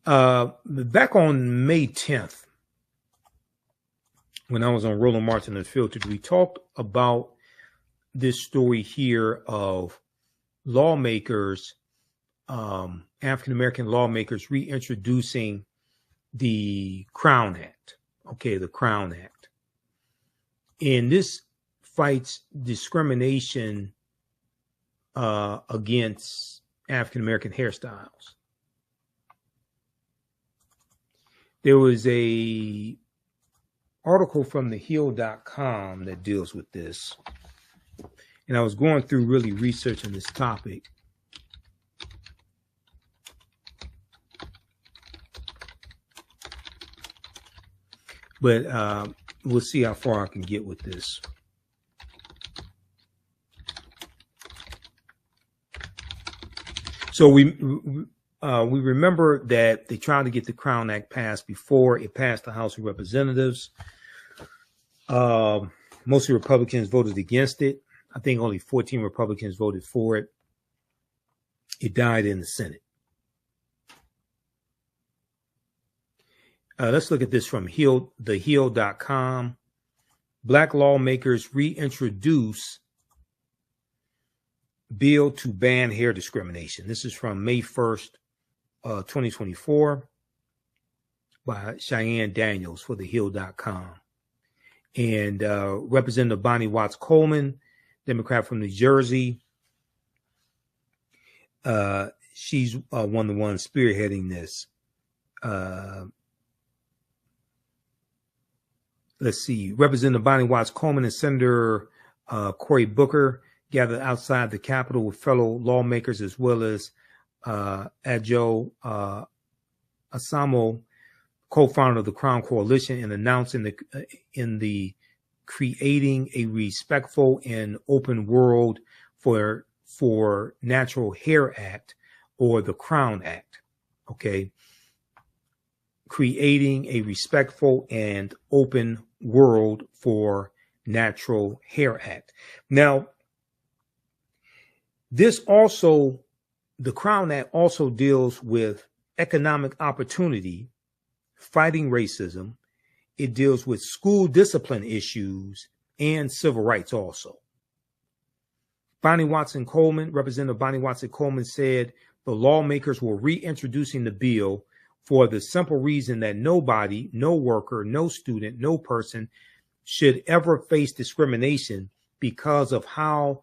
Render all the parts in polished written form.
Back on May 10th, when I was on Roland Martin Unfiltered, we talked about this story here of lawmakers, African-American lawmakers reintroducing the Crown Act. Okay, the Crown Act. And this fights discrimination against African-American hairstyles. There was a article from thehill.com that deals with this. And I was going through really researching this topic. But we'll see how far I can get with this. So we remember that they tried to get the Crown Act passed before it passed the House of Representatives. Mostly Republicans voted against it. I think only 14 Republicans voted for it. It died in the Senate. Let's look at this from thehill.com. Black lawmakers reintroduce bill to ban hair discrimination. This is from May 1st, 2024 by Cheyenne Daniels for thehill.com. And Representative Bonnie Watts Coleman, Democrat from New Jersey. She's one of the ones spearheading this. Let's see. Representative Bonnie Watts Coleman and Senator Cory Booker gathered outside the Capitol with fellow lawmakers as well as Ajo Asamo, co-founder of the Crown Coalition, and announced in the Creating a Respectful and Open World for Natural Hair Act, or the Crown Act. Okay. Creating a Respectful and Open World for Natural Hair Act. Now, the Crown Act also deals with economic opportunity, fighting racism. It deals with school discipline issues and civil rights also. Representative Bonnie Watson Coleman said the lawmakers were reintroducing the bill for the simple reason that nobody, no worker, no student, no person should ever face discrimination because of how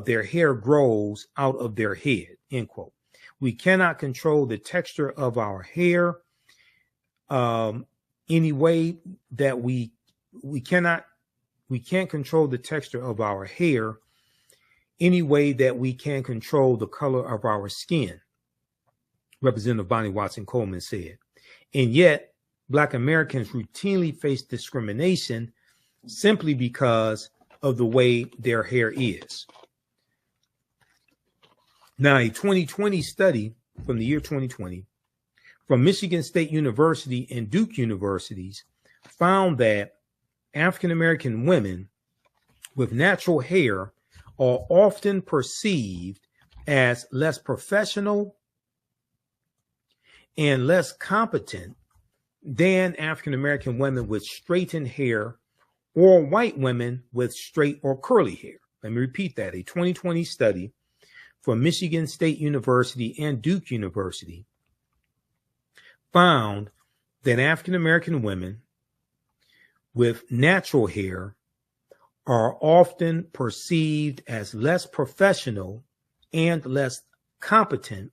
their hair grows out of their head, end quote. We cannot control the texture of our hair any way that we can't control the texture of our hair any way that we can control the color of our skin, Representative Bonnie Watson Coleman said. And yet, Black Americans routinely face discrimination simply because of the way their hair is. Now, a 2020 study from the year 2020 from Michigan State University and Duke Universities found that African-American women with natural hair are often perceived as less professional and less competent than African-American women with straightened hair or white women with straight or curly hair. Let me repeat that. A 2020 study from Michigan State University and Duke University found that African-American women with natural hair are often perceived as less professional and less competent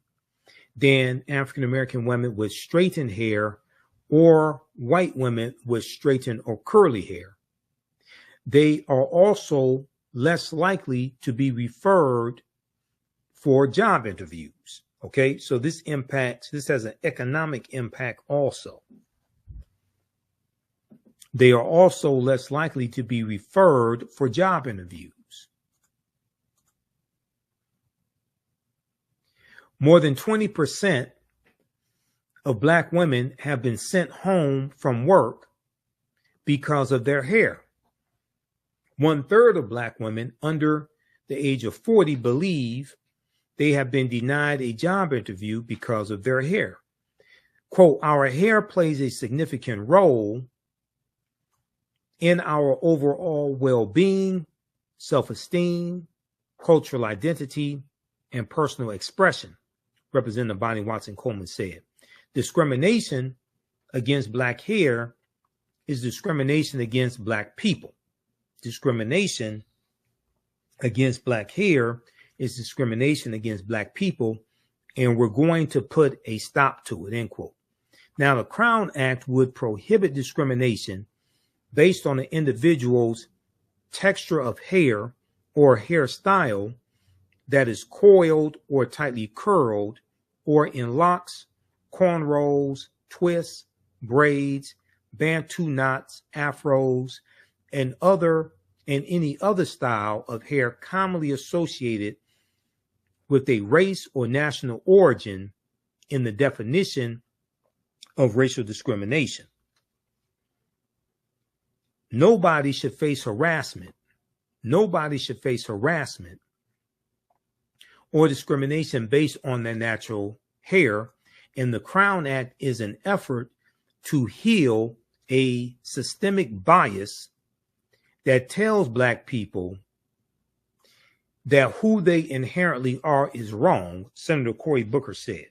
than African-American women with straightened hair or white women with straightened or curly hair. They are also less likely to be referred for job interviews. Okay, so this has an economic impact also. They are also less likely to be referred for job interviews. More than 20% of Black women have been sent home from work because of their hair. 1/3 of Black women under the age of 40 believe they have been denied a job interview because of their hair. quote, our hair plays a significant role in our overall well-being, self-esteem, cultural identity, and personal expression, Representative Bonnie Watson Coleman said. Discrimination against Black hair is discrimination against Black people. Discrimination against Black hair is discrimination against Black people, and we're going to put a stop to it, end quote. Now, the Crown Act would prohibit discrimination based on the individual's texture of hair or hairstyle that is coiled or tightly curled, or in locks, cornrows, twists, braids, bantu knots, afros, and any other style of hair commonly associated with a race or national origin in the definition of racial discrimination. Nobody should face harassment. Nobody should face harassment or discrimination based on their natural hair. And the Crown Act is an effort to heal a systemic bias that tells Black people that who they inherently are is wrong, Senator Cory Booker said.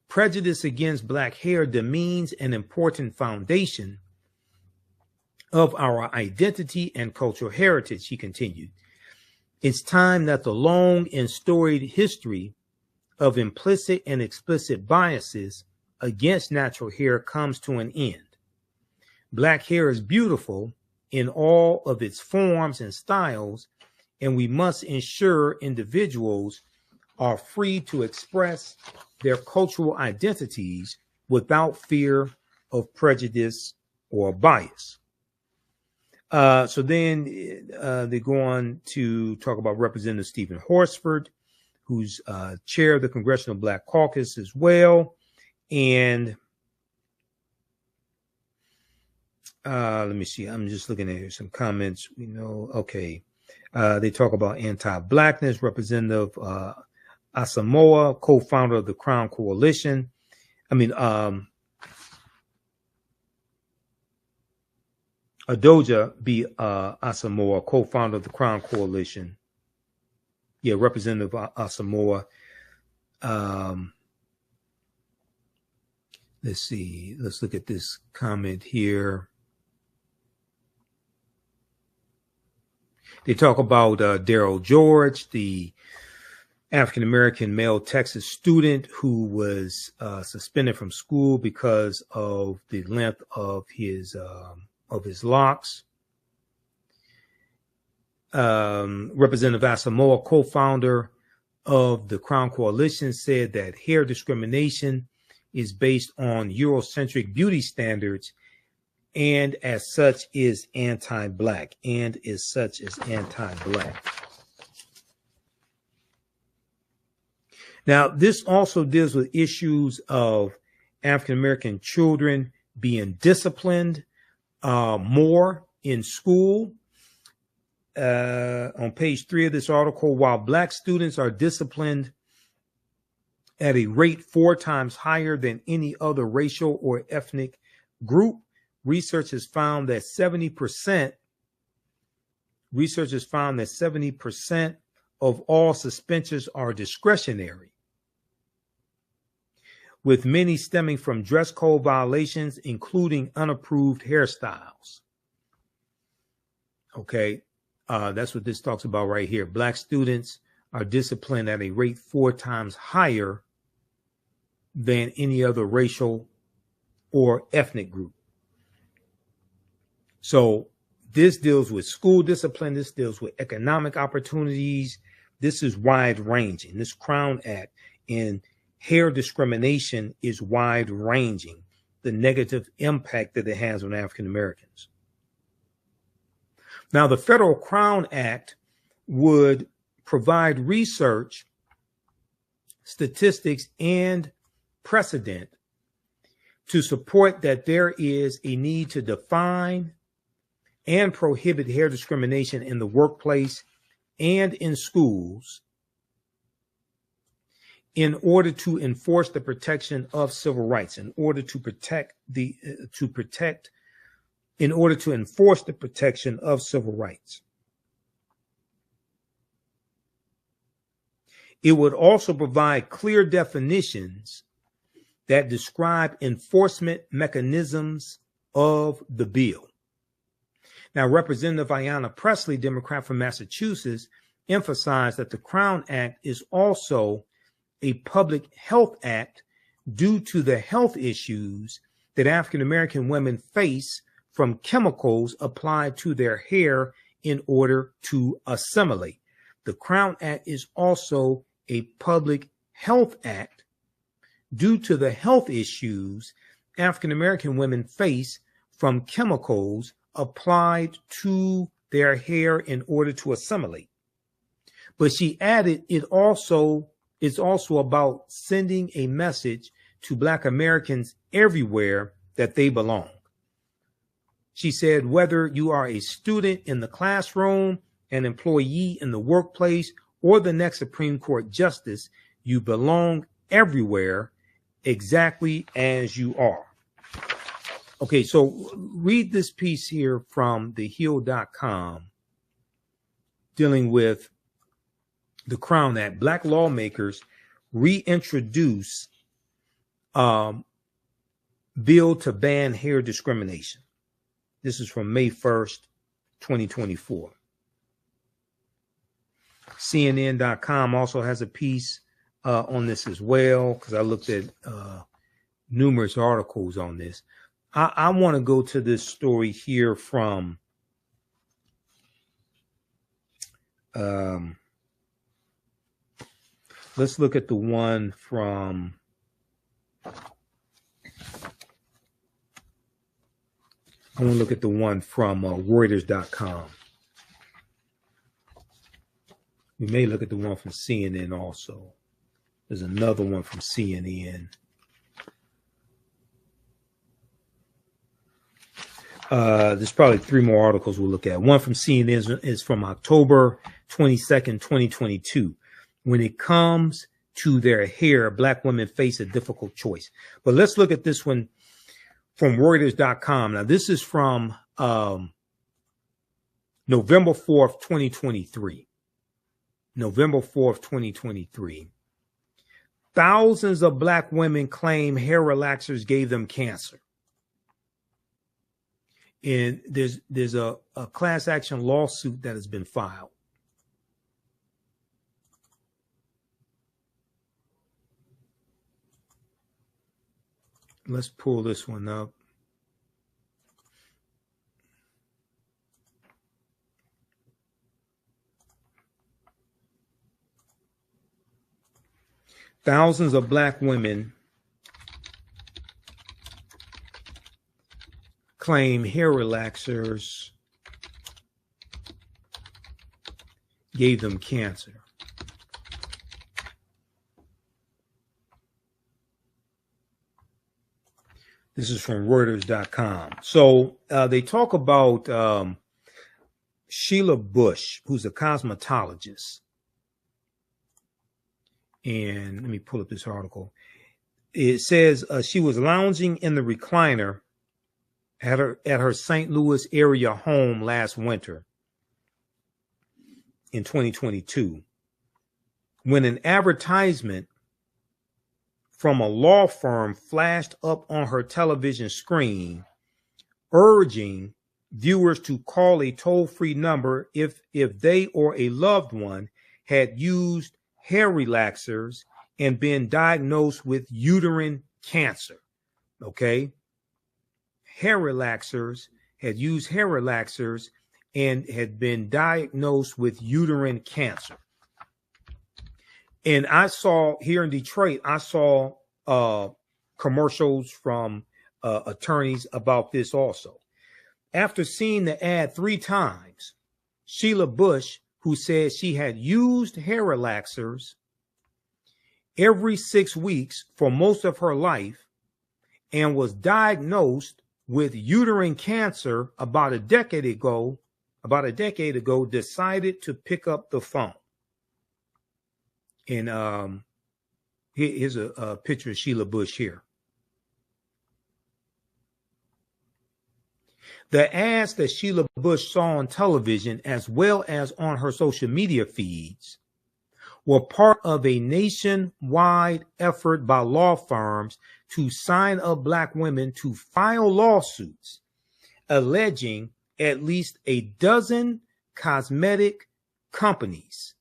Prejudice against Black hair demeans an important foundation of our identity and cultural heritage, he continued. It's time that the long and storied history of implicit and explicit biases against natural hair comes to an end. Black hair is beautiful in all of its forms and styles, and we must ensure individuals are free to express their cultural identities without fear of prejudice or bias. So then they go on to talk about Representative Stephen Horsford, who's chair of the Congressional Black Caucus as well. And let me see. I'm just looking at some comments. Okay. They talk about anti-Blackness. Representative Asamoah, co-founder of the Crown Coalition. Adoja B. Asamoah, co-founder of the Crown Coalition. Yeah, Representative Asamoah. Let's see. Let's look at this comment here. They talk about Daryl George, the African-American male Texas student who was suspended from school because of the length of his locks. Representative Asamoah, co-founder of the Crown Coalition, said that hair discrimination is based on Eurocentric beauty standards and as such is anti-Black. Now, this also deals with issues of African-American children being disciplined more in school. On page 3 of this article, while Black students are disciplined at a rate 4 times higher than any other racial or ethnic group, research has found that 70% of all suspensions are discretionary, with many stemming from dress code violations, including unapproved hairstyles. Okay, that's what this talks about right here. Black students are disciplined at a rate 4 times higher than any other racial or ethnic group. So this deals with school discipline. This deals with economic opportunities. This is wide ranging. This Crown Act and hair discrimination is wide ranging, the negative impact that it has on African Americans. Now, the Federal Crown Act would provide research, statistics, and precedent to support that there is a need to define and prohibit hair discrimination in the workplace and in schools. in order to enforce the protection of civil rights, in order to enforce the protection of civil rights. It would also provide clear definitions that describe enforcement mechanisms of the bill. Now, Representative Ayanna Pressley, Democrat from Massachusetts, emphasized that the Crown Act is also a public health act due to the health issues that African American women face from chemicals applied to their hair in order to assimilate. The Crown Act is also a public health act due to the health issues African American women face from chemicals applied to their hair in order to assimilate. But she added, it's also about sending a message to Black Americans everywhere that they belong. She said, whether you are a student in the classroom, an employee in the workplace, or the next Supreme Court justice, you belong everywhere exactly as you are. Okay, so read this piece here from thehill.com dealing with the Crown Act. Black lawmakers reintroduce bill to ban hair discrimination. This is from May 1st, 2024. CNN.com also has a piece on this as well, because I looked at numerous articles on this. I want to go to this story here from let's look at the one from Reuters.com. We may look at the one from CNN also. There's another one from CNN. There's probably three more articles we'll look at. One from CNN is from October 22nd, 2022. When it comes to their hair, Black women face a difficult choice. But let's look at this one from Reuters.com. Now, this is from November 4th, 2023. November 4th, 2023. Thousands of Black women claim hair relaxers gave them cancer. And there's a class action lawsuit that has been filed. Let's pull this one up. Thousands of Black women claim hair relaxers gave them cancer. This is from Reuters.com. So they talk about Sheila Bush, who's a cosmetologist. And let me pull up this article. It says she was lounging in the recliner at her St. Louis area home last winter in 2022 when an advertisement from a law firm flashed up on her television screen urging viewers to call a toll-free number if they or a loved one had used hair relaxers and been diagnosed with uterine cancer. Okay. Had used hair relaxers and had been diagnosed with uterine cancer. And I saw here in Detroit, I saw commercials from attorneys about this also. After seeing the ad 3 times, Sheila Bush, who said she had used hair relaxers every 6 weeks for most of her life and was diagnosed with uterine cancer about a decade ago, decided to pick up the phone. And Here's a picture of Sheila Bush here. The ads that Sheila Bush saw on television, as well as on her social media feeds, were part of a nationwide effort by law firms to sign up Black women to file lawsuits alleging at least a dozen cosmetic companies,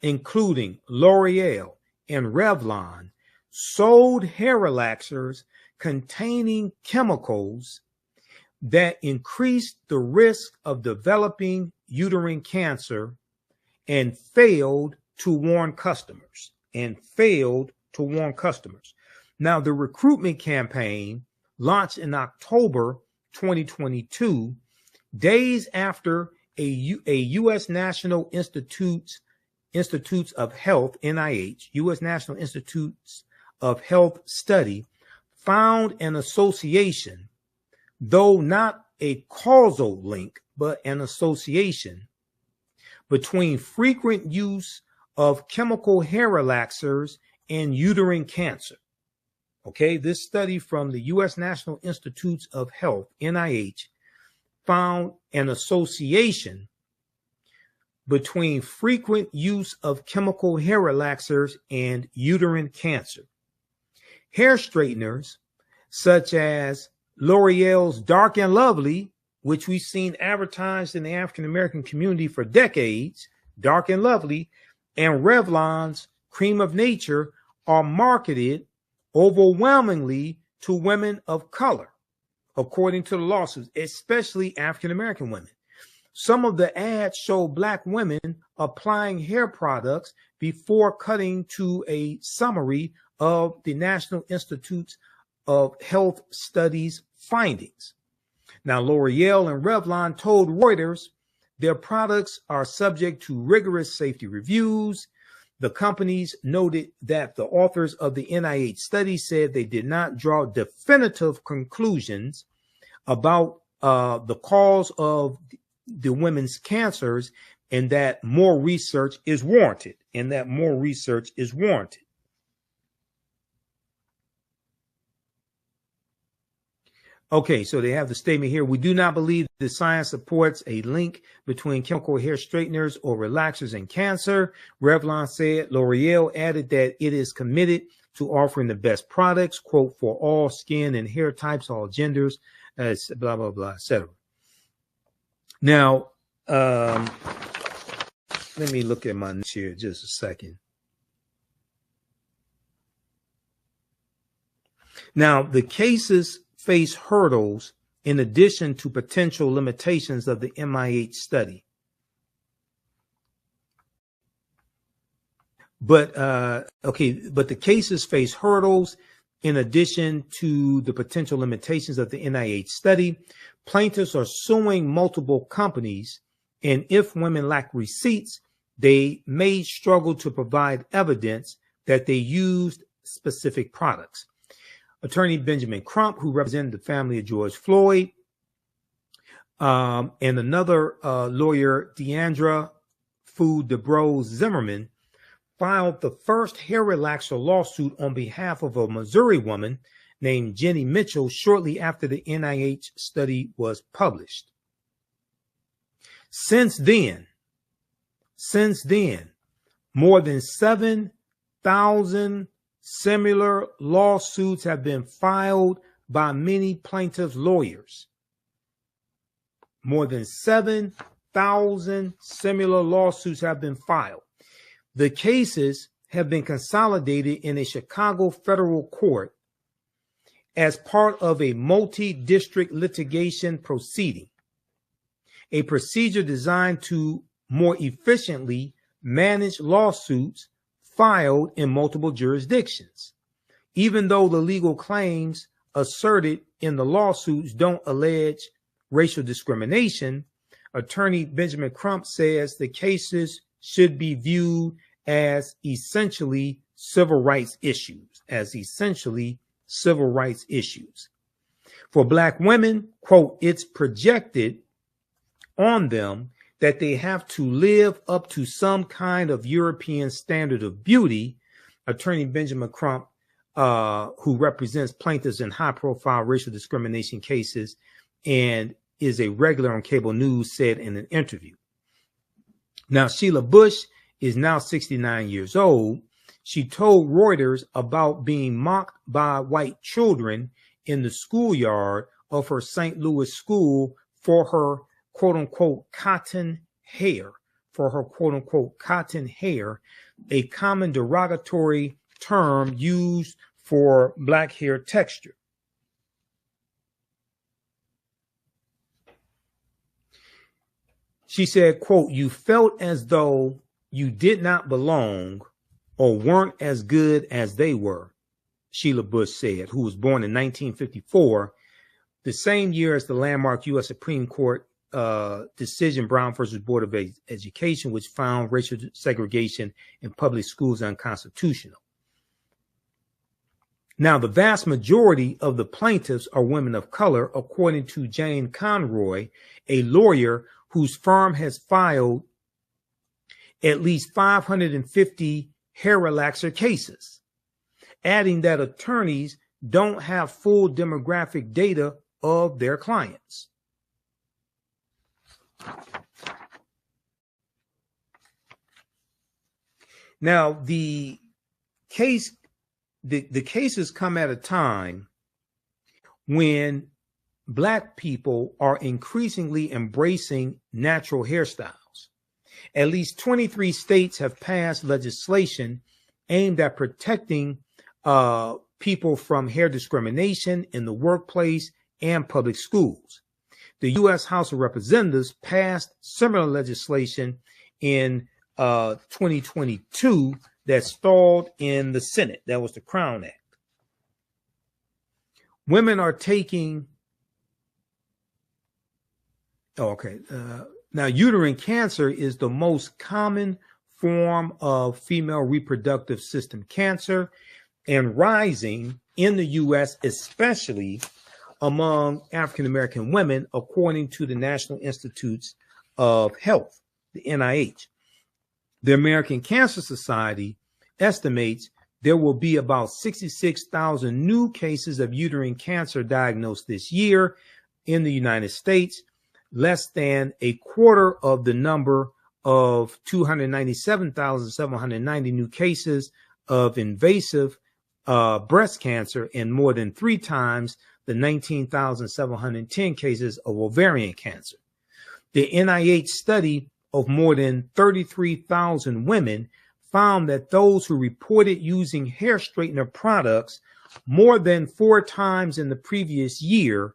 including L'Oreal and Revlon, sold hair relaxers containing chemicals that increased the risk of developing uterine cancer and failed to warn customers. Now, the recruitment campaign launched in October 2022, days after a U.S. National Institutes of Health, NIH, U.S. National Institutes of Health study found an association, though not a causal link, but an association between frequent use of chemical hair relaxers and uterine cancer. Okay, this study from the U.S. National Institutes of Health, NIH, found an association between frequent use of chemical hair relaxers and uterine cancer. Hair straighteners such as L'Oreal's Dark and Lovely, which we've seen advertised in the African American community for decades, Dark and Lovely, and Revlon's Creme of Nature are marketed overwhelmingly to women of color, according to the lawsuits, especially African American women. Some of the ads show Black women applying hair products before cutting to a summary of the National Institutes of Health Studies findings. Now, L'Oreal and Revlon told Reuters their products are subject to rigorous safety reviews. The companies noted that the authors of the NIH study said they did not draw definitive conclusions about the cause of the women's cancers, and that more research is warranted. Okay, so they have the statement here. We do not believe the science supports a link between chemical hair straighteners or relaxers and cancer, Revlon said. L'Oreal added that it is committed to offering the best products, quote, for all skin and hair types, all genders, blah, blah, blah, etc. Now, let me look at my notes here just a second. Now, the cases face hurdles in addition to potential limitations of the MIH study. But the cases face hurdles in addition to the potential limitations of the NIH study. Plaintiffs are suing multiple companies, and if women lack receipts, they may struggle to provide evidence that they used specific products. Attorney Benjamin Crump, who represented the family of George Floyd, and another lawyer, Deandra Fu DeBrose Zimmerman, filed the first hair relaxer lawsuit on behalf of a Missouri woman named Jenny Mitchell shortly after the NIH study was published. Since then, more than 7,000 similar lawsuits have been filed by many plaintiffs' lawyers. More than 7,000 similar lawsuits have been filed. The cases have been consolidated in a Chicago federal court as part of a multi-district litigation proceeding, a procedure designed to more efficiently manage lawsuits filed in multiple jurisdictions. Even though the legal claims asserted in the lawsuits don't allege racial discrimination, attorney Benjamin Crump says the cases should be viewed as essentially civil rights issues, For Black women, quote, it's projected on them that they have to live up to some kind of European standard of beauty. Attorney Benjamin Crump, who represents plaintiffs in high-profile racial discrimination cases and is a regular on cable news, said in an interview. Now, Sheila Bush is now 69 years old. She told Reuters about being mocked by white children in the schoolyard of her St. Louis school for her quote-unquote cotton hair, a common derogatory term used for black hair texture. She said, quote, "You felt as though you did not belong or weren't as good as they were," Sheila Bush said, who was born in 1954, the same year as the landmark U.S. Supreme Court decision, Brown versus Board of Education, which found racial segregation in public schools unconstitutional. Now, the vast majority of the plaintiffs are women of color, according to Jane Conroy, a lawyer whose firm has filed at least 550 hair relaxer cases, adding that attorneys don't have full demographic data of their clients. Now, the cases come at a time when Black people are increasingly embracing natural hairstyles. At least 23 states have passed legislation aimed at protecting people from hair discrimination in the workplace and public schools. The U.S. House of Representatives passed similar legislation in 2022 that stalled in the Senate. That was the Crown Act. Women are taking now, uterine cancer is the most common form of female reproductive system cancer and rising in the U.S., especially among African-American women, according to the National Institutes of Health, the NIH. The American Cancer Society estimates there will be about 66,000 new cases of uterine cancer diagnosed this year in the United States, less than a quarter of the number of 297,790 new cases of invasive breast cancer and more than 3 times the 19,710 cases of ovarian cancer. The NIH study of more than 33,000 women found that those who reported using hair straightener products more than 4 times in the previous year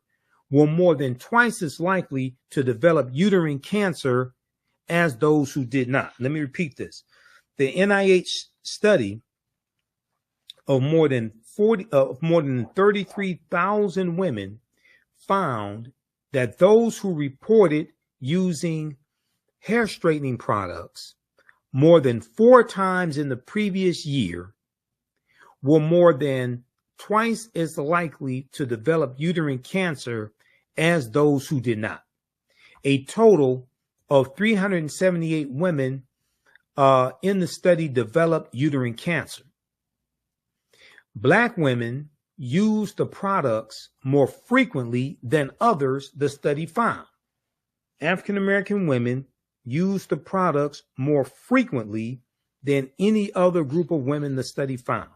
were more than twice as likely to develop uterine cancer as those who did not. Let me repeat this. The NIH study of more than 33,000 women found that those who reported using hair straightening products more than 4 times in the previous year were more than twice as likely to develop uterine cancer as those who did not. A total of 378 women in the study developed uterine cancer. Black women use the products more frequently than others, the study found. African American women use the products more frequently than any other group of women the study found.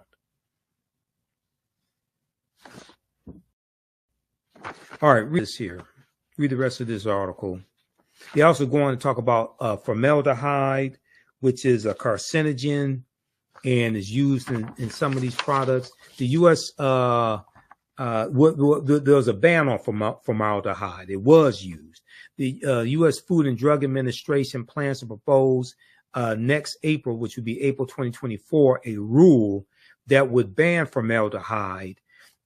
All right, read this here. Read the rest of this article. They also go on to talk about formaldehyde, which is a carcinogen and is used in some of these products. The U.S. There was a ban on formaldehyde. It was used. The U.S. Food and Drug Administration plans to propose next April, which would be April 2024, a rule that would ban formaldehyde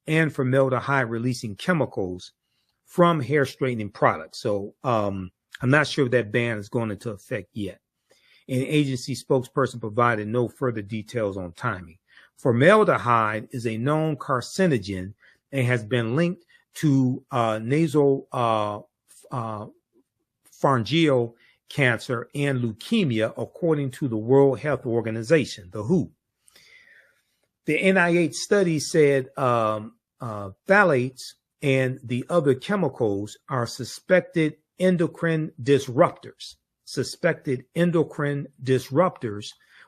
and formaldehyde-releasing chemicals from hair straightening products. So I'm not sure if that ban is going into effect yet. An agency spokesperson provided no further details on timing. Formaldehyde is a known carcinogen and has been linked to nasopharyngeal cancer and leukemia, according to the World Health Organization, the WHO. The NIH study said phthalates and the other chemicals are suspected endocrine disruptors,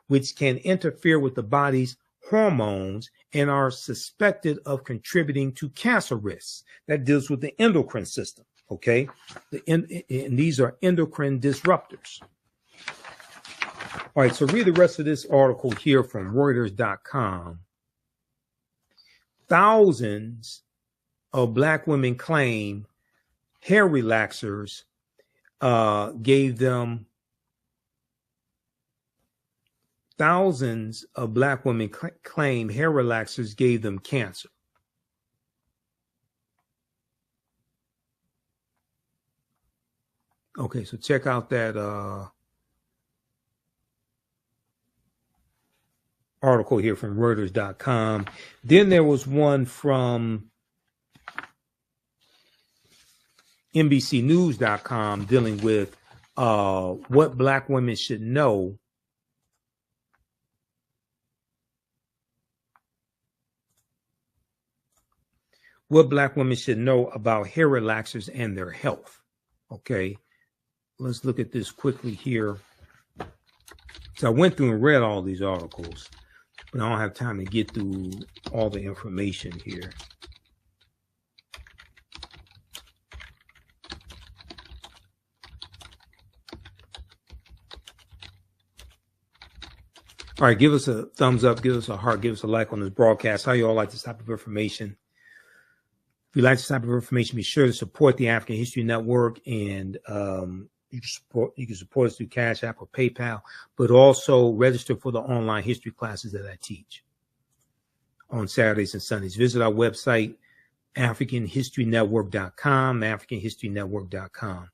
which can interfere with the body's hormones and are suspected of contributing to cancer risks. That deals with the endocrine system, okay? And these are endocrine disruptors. All right, so read the rest of this article here from Reuters.com. Thousands of Black women claim hair relaxers gave them claim hair relaxers gave them cancer. Okay, so check out that article here from Reuters.com. Then there was one from NBCnews.com dealing with what Black women should know about hair relaxers and their health. Okay, let's look at this quickly here. So I went through and read all these articles, but I don't have time to get through all the information here. All right, give us a thumbs up, give us a heart, give us a like on this broadcast. How you all like this type of information? If you like this type of information, be sure to support the African History Network, and you can support us through Cash App or PayPal, but also register for the online history classes that I teach on Saturdays and Sundays. Visit our website, AfricanHistoryNetwork.com, AfricanHistoryNetwork.com.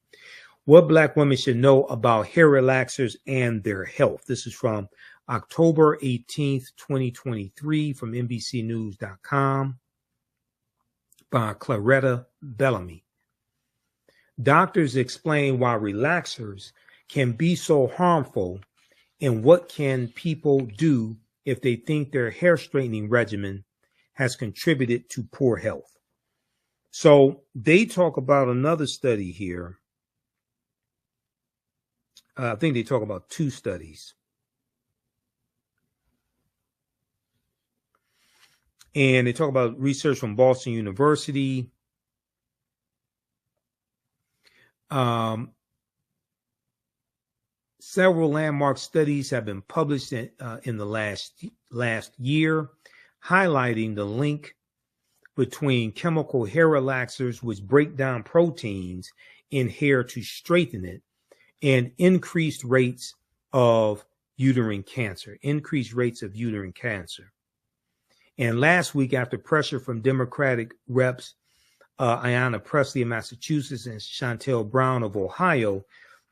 What Black women should know about hair relaxers and their health. This is from October 18th, 2023, from NBCnews.com by Claretta Bellamy. Doctors explain why relaxers can be so harmful and what can people do if they think their hair straightening regimen has contributed to poor health. So they talk about another study here. I think they talk about two studies. And they talk about research from Boston University. Several landmark studies have been published in the last year, highlighting the link between chemical hair relaxers, which break down proteins in hair to straighten it, and increased rates of uterine cancer. And last week, after pressure from Democratic reps Ayanna Pressley of Massachusetts and Chantel Brown of Ohio,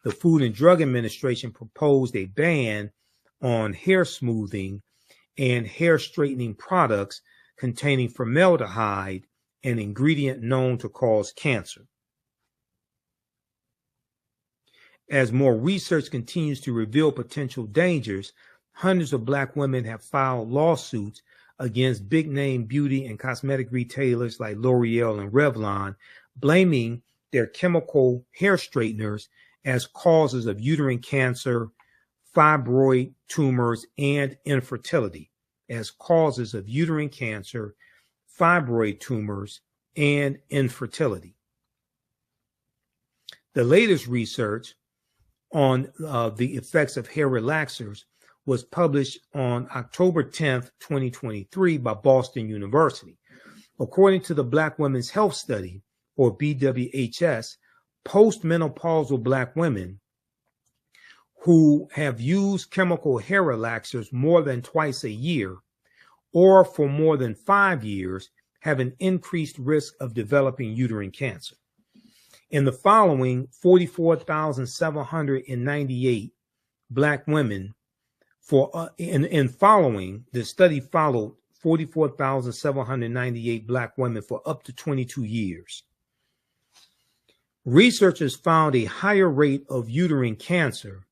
the Food and Drug Administration proposed a ban on hair smoothing and hair straightening products containing formaldehyde, an ingredient known to cause cancer. As more research continues to reveal potential dangers, hundreds of Black women have filed lawsuits against big-name beauty and cosmetic retailers like L'Oreal and Revlon, blaming their chemical hair straighteners as causes of uterine cancer, fibroid tumors, and infertility. The latest research on the effects of hair relaxers was published on October 10th, 2023 by Boston University. According to the Black Women's Health Study, or BWHS, postmenopausal Black women who have used chemical hair relaxers more than twice a year or for more than 5 years have an increased risk of developing uterine cancer. In the following 44,798 Black women the study followed 44,798 Black women for up to 22 years. researchers found a higher rate of uterine cancer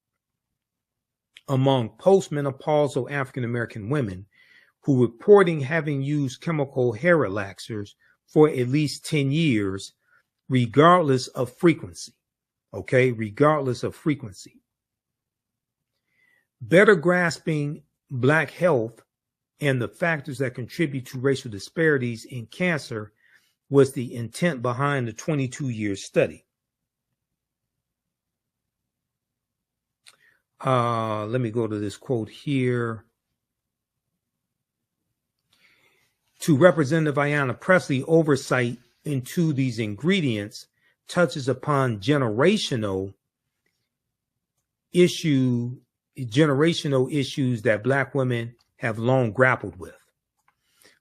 among postmenopausal African American women who reporting having used chemical hair relaxers for at least 10 years, regardless of frequency. Okay, regardless of frequency. Better grasping Black health and the factors that contribute to racial disparities in cancer was the intent behind the 22-year study. Let me go to this quote here. To Representative Ayanna Pressley, oversight into these ingredients touches upon generational issues that Black women have long grappled with.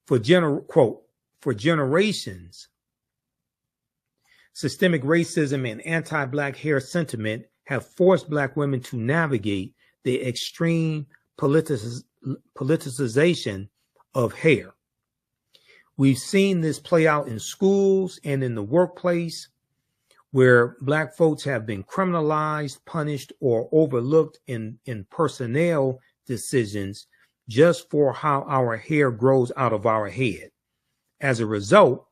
Quote, for generations, systemic racism and anti-Black hair sentiment have forced Black women to navigate the extreme politicization of hair. We've seen this play out in schools and in the workplace, where Black folks have been criminalized, punished, or overlooked in personnel decisions just for how our hair grows out of our head. As a result,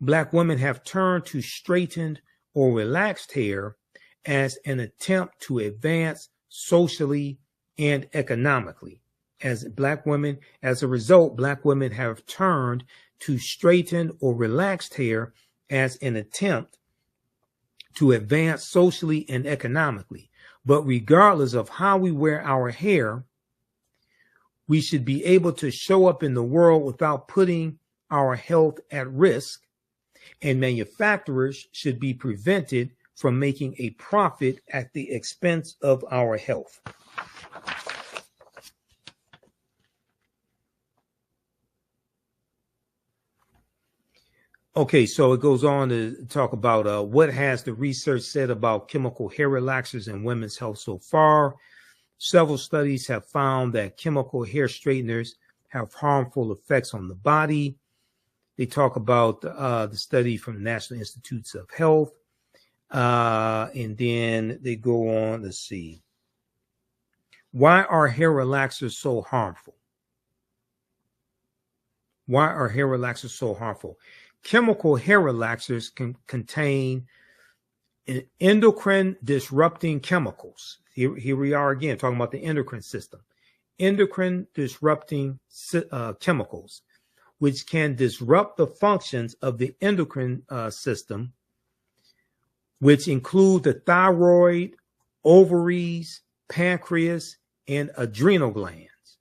Black women have turned to straightened or relaxed hair as an attempt to advance socially and economically. As a result, Black women have turned to straightened or relaxed hair as an attempt to advance socially and economically. But regardless of how we wear our hair, we should be able to show up in the world without putting our health at risk, and manufacturers should be prevented from making a profit at the expense of our health. Okay, so it goes on to talk about what has the research said about chemical hair relaxers and women's health so far. Several studies have found that chemical hair straighteners have harmful effects on the body. They talk about the study from the National Institutes of Health. And then they go on, let's see. Why are hair relaxers so harmful? Why are hair relaxers so harmful? Chemical hair relaxers can contain endocrine disrupting chemicals. Here we are again talking about the endocrine system. Endocrine disrupting chemicals, which can disrupt the functions of the endocrine system, which include the thyroid, ovaries, pancreas, and adrenal glands.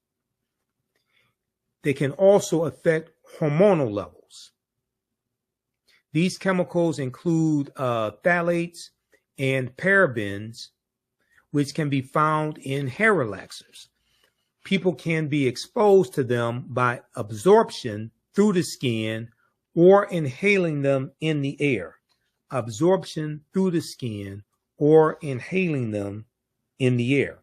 They can also affect hormonal levels. These chemicals include phthalates and parabens, which can be found in hair relaxers. People can be exposed to them by absorption through the skin or inhaling them in the air. Absorption through the skin or inhaling them in the air.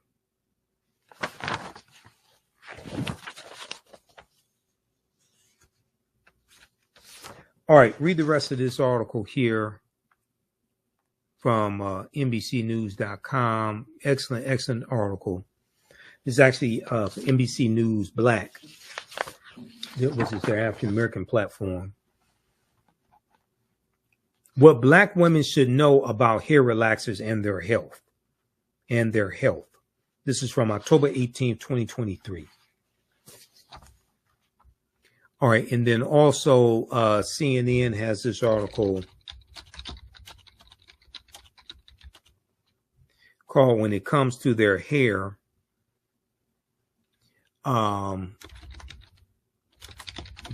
All right, read the rest of this article here from NBCnews.com. Excellent article. This is actually NBC News Black, which is their African American platform. What Black women should know about hair relaxers and their health. This is from October 18th, 2023. All right, and then also CNN has this article called "When It Comes to Their Hair,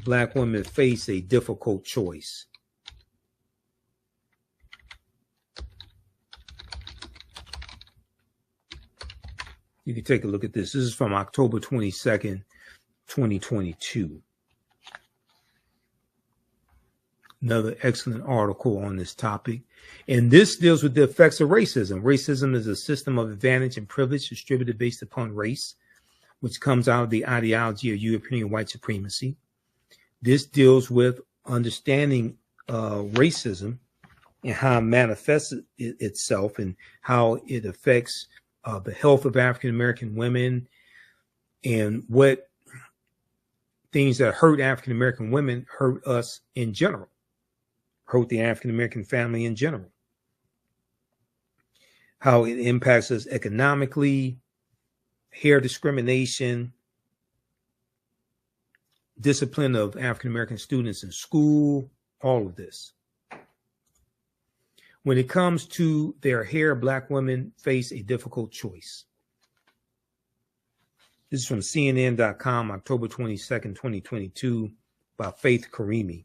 Black women face a difficult choice." You can take a look at this. This is from October 22nd, 2022. Another excellent article on this topic. And this deals with the effects of racism. Racism is a system of advantage and privilege distributed based upon race, which comes out of the ideology of European white supremacy. This deals with understanding racism and how it manifests itself and how it affects the health of African American women and what things that hurt African American women hurt us in general, hurt the African American family in general, how it impacts us economically, hair discrimination, discipline of African American students in school, all of this. When it comes to their hair, Black women face a difficult choice. This is from CNN.com, October 22nd, 2022, by Faith Karimi.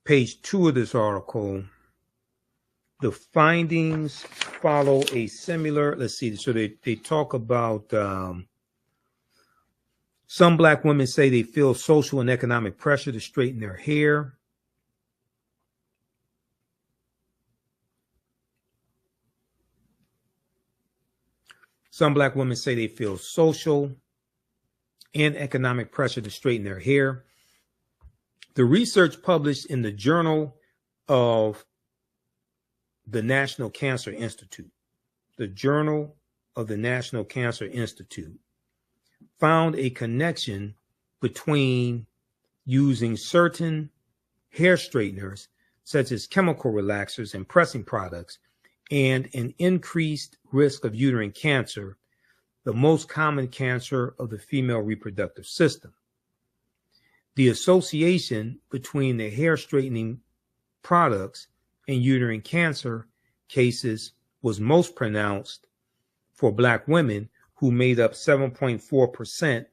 Page 2 of this article, the findings follow a similar, let's see, so they talk about some Black women say they feel social and economic pressure to straighten their hair. Some Black women say they feel social and economic pressure to straighten their hair. The research published in the Journal of the National Cancer Institute, the Journal of the National Cancer Institute, found a connection between using certain hair straighteners, such as chemical relaxers and pressing products, and an increased risk of uterine cancer, the most common cancer of the female reproductive system. The association between the hair straightening products and uterine cancer cases was most pronounced for Black women, who made up 7.4%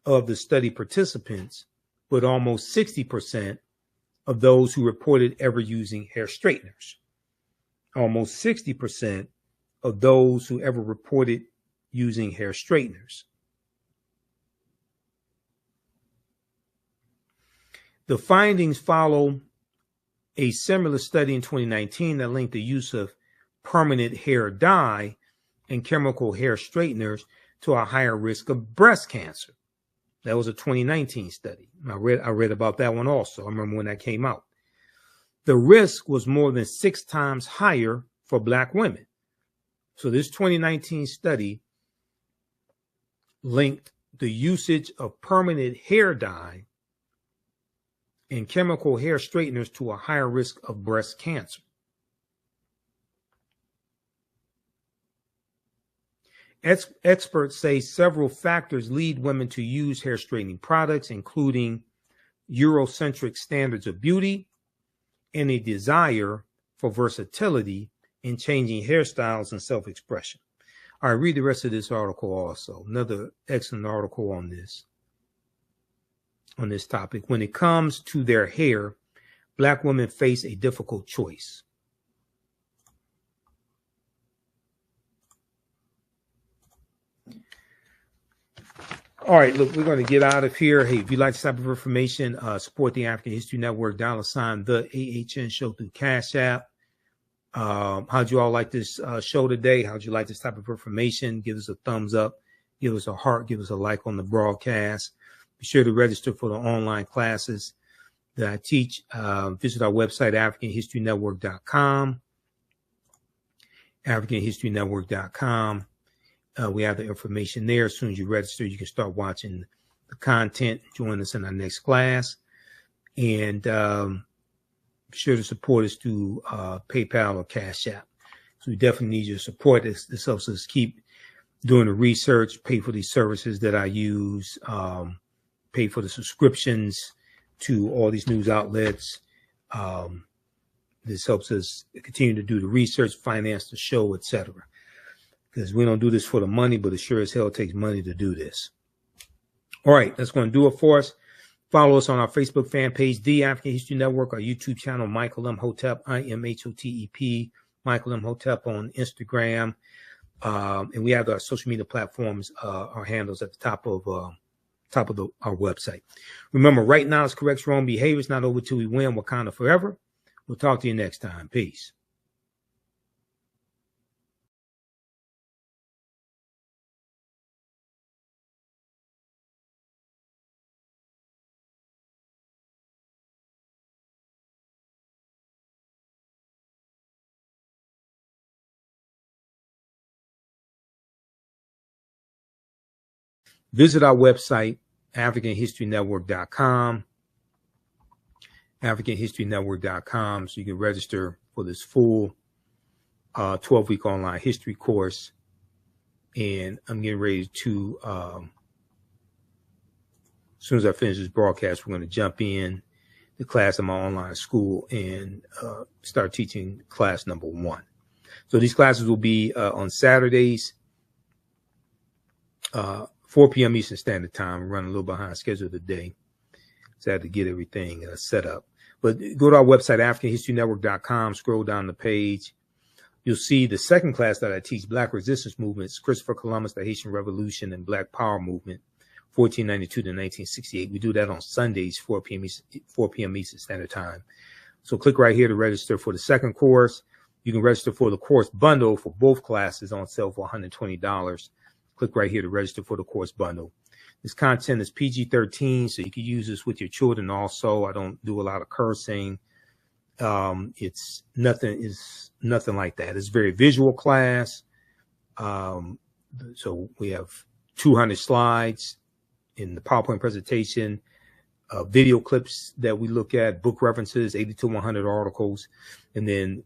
of the study participants, but almost 60% of those who reported ever using hair straighteners. Almost 60% of those who ever reported using hair straighteners. The findings follow a similar study in 2019 that linked the use of permanent hair dye and chemical hair straighteners to a higher risk of breast cancer. That was a 2019 study. I read about that one also. I remember when that came out. The risk was more than 6 times higher for Black women. So this 2019 study linked the usage of permanent hair dye and chemical hair straighteners to a higher risk of breast cancer. Experts say several factors lead women to use hair straightening products, including Eurocentric standards of beauty and a desire for versatility in changing hairstyles and self-expression. All right, read the rest of this article also. Another excellent article on this topic. When it comes to their hair, Black women face a difficult choice. All right, look, we're going to get out of here. Hey, if you'd like this type of information, support the African History Network, $, TheAHNShow through Cash App. How'd you all like this show today? How'd you like this type of information? Give us a thumbs up, give us a heart, give us a like on the broadcast. Be sure to register for the online classes that I teach. Visit our website, AfricanHistoryNetwork.com. AfricanHistoryNetwork.com. We have the information there. As soon as you register, you can start watching the content. Join us in our next class. And be sure to support us through PayPal or Cash App. So we definitely need your support. This helps us keep doing the research, pay for these services that I use, pay for the subscriptions to all these news outlets. This helps us continue to do the research, finance the show, etc. Because we don't do this for the money, but it sure as hell takes money to do this. All right, that's going to do it for us. Follow us on our Facebook fan page, The African History Network, our YouTube channel, Michael Imhotep, IMHOTEP, Michael Imhotep on Instagram. And we have our social media platforms, our handles at the top of our website. Remember, right now is correct your own behavior. It's not over till we win. Wakanda forever. We'll talk to you next time. Peace. Visit our website, AfricanHistoryNetwork.com, AfricanHistoryNetwork.com, so you can register for this full 12-week online history course. And I'm getting ready to, as soon as I finish this broadcast, we're going to jump in the class in my online school and start teaching class number 1. So these classes will be on Saturdays, 4 p.m. Eastern Standard Time. We're running a little behind schedule today, so I had to get everything set up. But go to our website, AfricanHistoryNetwork.com, scroll down the page. You'll see the second class that I teach, Black Resistance Movements, Christopher Columbus, the Haitian Revolution, and Black Power Movement, 1492 to 1968. We do that on Sundays, 4 p.m. Eastern Standard Time. So click right here to register for the second course. You can register for the course bundle for both classes on sale for $120. Click right here to register for the course bundle. This content is PG-13, so you can use this with your children also. I don't do a lot of cursing. It's nothing like that. It's a very visual class. So we have 200 slides in the PowerPoint presentation, video clips that we look at, book references, 80 to 100 articles. And then,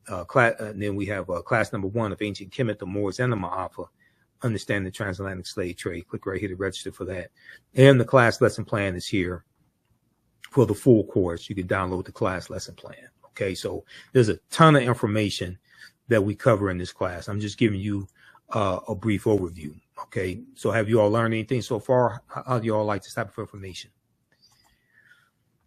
we have class number 1 of Ancient Kemet, the Moors, and the Ma'afa, Understanding the Transatlantic Slave Trade. Click right here to register for that. And the class lesson plan is here for the full course. You can download the class lesson plan. Okay, so there's a ton of information that we cover in this class. I'm just giving you a brief overview. Okay, so have you all learned anything so far? How do you all like this type of information?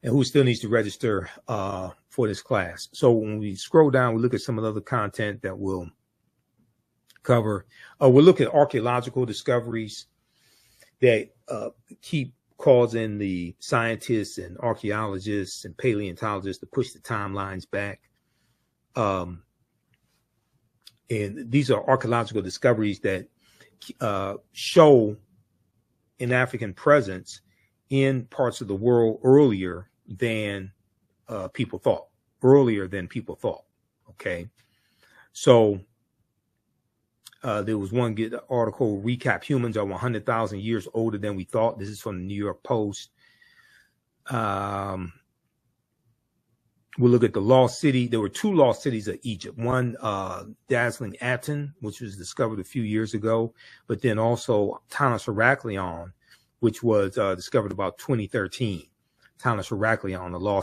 And who still needs to register for this class? So when we scroll down, we look at some of the other content that we'll cover. We'll look at archaeological discoveries that keep causing the scientists and archaeologists and paleontologists to push the timelines back. And these are archaeological discoveries that show an African presence in parts of the world earlier than people thought. Okay. So there was one good article, Recap Humans Are 100,000 Years Older Than We Thought. This is from the New York Post. We'll look at the lost city. There were 2 lost cities of Egypt. One, dazzling Aten, which was discovered a few years ago, but then also Tanis Heraklion, which was discovered about 2013. Tanis Heraklion, the lost